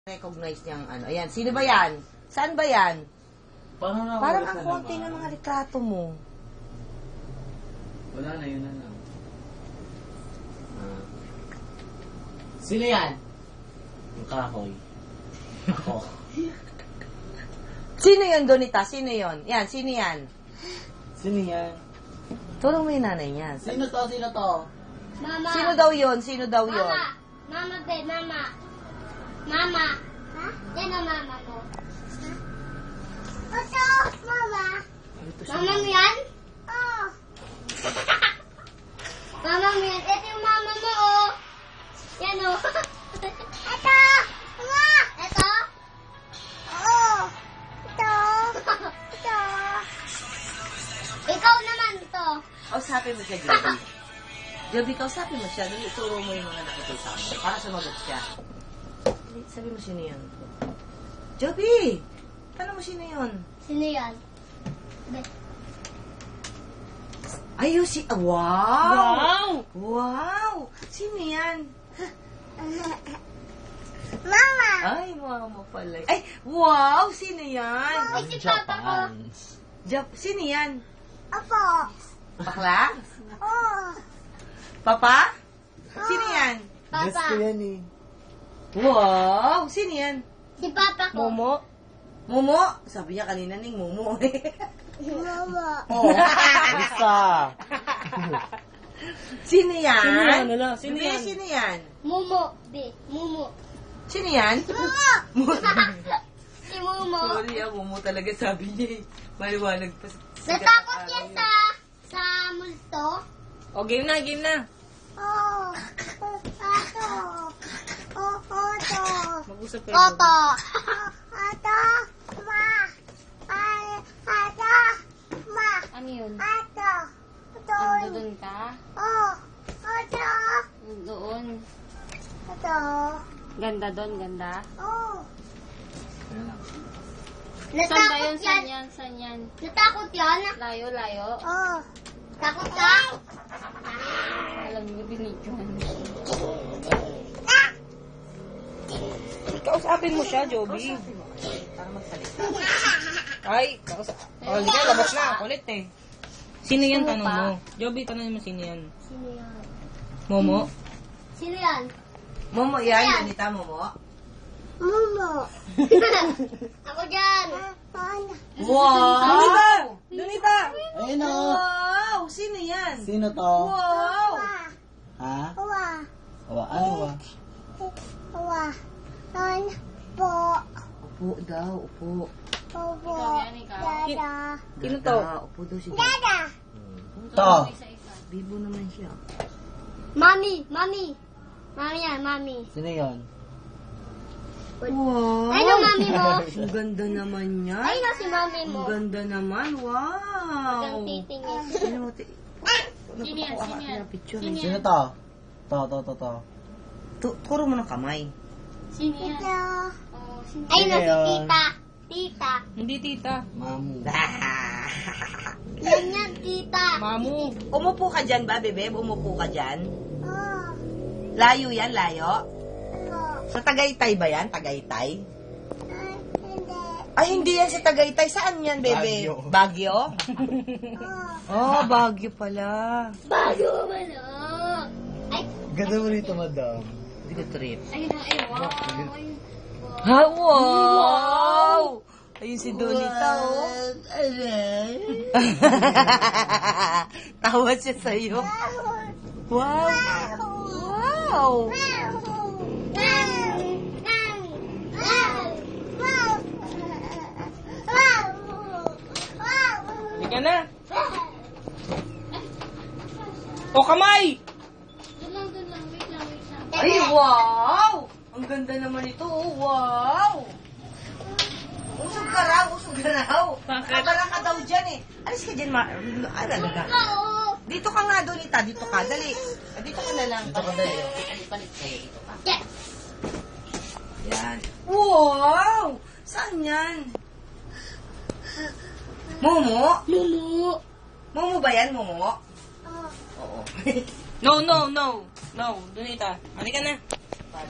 recognize niyang ano. Ayan, sino ba yan? Saan ba yan? Parang ang konti ng mga retrato mo. Wala na, yun na lang. Sino yan? Yung kahoy. Ako. Sino yun, Donita? Sino yun? Yan, sino yan? Sino yan? Tulong mo yung nanay niya. Sino to? Sino to? Mama. Sino daw yun? Sino daw yun? Mama. Mama, be, mama. Mama. Ha? Yan ang mama mo. Ha? Ito, mama. Mama mo yan? Oo. Mama mo yan. Ito yung mama mo, oh. Yan, oh. Ito. Mama. Ito? Oo. Ito. Ito. Ikaw naman ito. Kausapin mo siya, Joby. Joby, kausapin mo siya. Dali, ituro mo yung mga nakikita mo. Para sumagot siya. Sabi mo sino yun. Joby! Tanong mo sino yun. Sino yan? Be. Ayun si... Wow! Wow! Sino yan? Mama. Ay, mama pala. Ay, wow! Sino yan? Ay, si papa ko. Sino yan? Apo. Bakla? Oo. Papa? Sino yan? Guess Papa. ko yan eh. Wow! Sino yan? Si papa ko. Momo? Momo? Sabi niya kanina ning Momo eh. Mama. Oh. Lisa! Sino yan? Sino yan? Wala. Sino Bebe, yan? Sino yan? Mumu. Be. Mumu. Sino yan? Mumu. Si Mumu. Sorry, Momo talaga sabi niya eh. Maliwanag pa. Natakot yan sa multo. O, game na, game na. Oo. Ato. Oo, to. Mag-usap Toto. Ato. Ma. Ato. Ma. Ano yun? Ato. Ando doon ka? Oo. Ato. Doon. Ato. Ganda doon, ganda. Oo. Saan ba yun? Natakot Saan yan. yan? Saan yan? Natakot yan. Layo, layo. Oo. Takot ka? Alam niyo, binidyohan. Kausapin mo siya, Joby. Para magsalita. Ay, kausapin. Oh, hindi ka, labas na. Kulit eh. Sino yan, tanong mo? Joby, tanong mo sino yan? Sino yan? Momo? Sino yan? Momo yan, Donita, Momo? Momo. Ako dyan. Wow! Donita! Ayun o. Wow! Sino yan? Sino to? Wow! Ha? Uwa. Awa, ano ba? Uwa. Ton. Po. Upo daw, upo. Popo. Ikaw yan, ikaw. Dada. Sino to? Upo daw si Joby. Dada. To. Isa-isa. Bibo naman siya. Mami. Mami. Mami yan, mami. Sino yun? Wow! Ano mami mo? Ang ganda naman niya. Ay, na si mami Ang mo. ganda naman. Wow! Ang titingin. Sino? Sino yan? Sino yan? Picture. Sino Sino yan? to? To. Turo mo ng kamay. Sino yan? Ito. Oh, sino? Ay, na si Ayun. tita. Tita. Hindi, tita. Mamu. Yan yan, tita. Mamu. Umupo ka dyan ba, bebe? Umupo ka dyan. Oh. Layo yan, layo. Ako. Sa Tagaytay ba yan? Tagaytay? Ay, hindi. Ay, hindi yan sa Tagaytay. Saan yan, bebe? Baguio. Baguio? Oh. Oh, Baguio pala. Bago man, oh. Ay, Ganda mo rito, madam. Hindi ko trip. Ayun na, ayun. Wow. Ayun. Ha, wow! Ayun si Donita, oh. Tawa siya sa'yo. Wow! Wow! Hindi ka na. O, kamay! Doon lang. Wait lang. Ay, wow! Ang ganda naman ito, oh. Wow! Usog ka raw. Bakit? Kabalang ka daw dyan, eh. Alis ka dyan, talaga. Dito ka nga, Donita. Dito ka. Dali. Dito ka na lang. Dito ka, dali. Palit kayo. Dito ka. Yes. Yan. Wow! Saan yan? Momo? Mumu. Momo ba yan, Momo? Oh. Oo. No. Donita. Halika na.